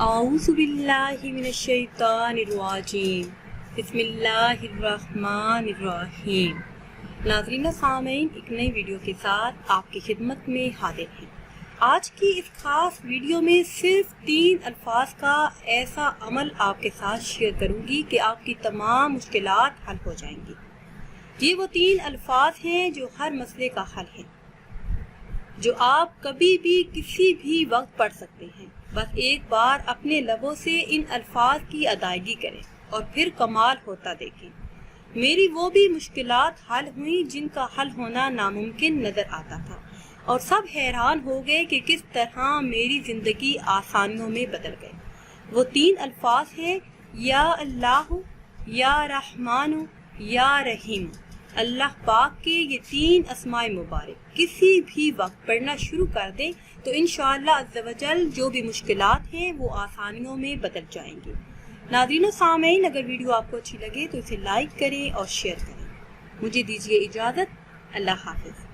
اعوذ باللہ من الشیطان الرجیم بسم اللہ الرحمن الرحیم۔ ناظرین و سامعین، ایک نئی ویڈیو کے ساتھ آپ کی خدمت میں حاضر ہیں۔ آج کی اس خاص ویڈیو میں صرف 3 الفاظ کا ایسا عمل آپ کے ساتھ شیئر کروں گی کہ آپ کی تمام مشکلات حل ہو جائیں گی۔ یہ وہ 3 الفاظ ہیں جو ہر مسئلے کا حل ہے، جو آپ کبھی بھی کسی بھی وقت پڑھ سکتے ہیں۔ بس ایک بار اپنے لبوں سے ان الفاظ کی ادائیگی کریں اور پھر کمال ہوتا دیکھیں۔ میری وہ بھی مشکلات حل ہوئیں جن کا حل ہونا ناممکن نظر آتا تھا، اور سب حیران ہو گئے کہ کس طرح میری زندگی آسانیوں میں بدل گئی۔ وہ 3 الفاظ ہیں یا اللہ، یا رحمان، یا رحیم۔ اللہ پاک کے یہ 3 اسماء مبارک کسی بھی وقت پڑھنا شروع کر دیں تو انشاءاللہ عز و جل جو بھی مشکلات ہیں وہ آسانیوں میں بدل جائیں گی۔ ناظرین و سامعین، اگر ویڈیو آپ کو اچھی لگے تو اسے لائک کریں اور شیئر کریں۔ مجھے دیجیے اجازت، اللہ حافظ۔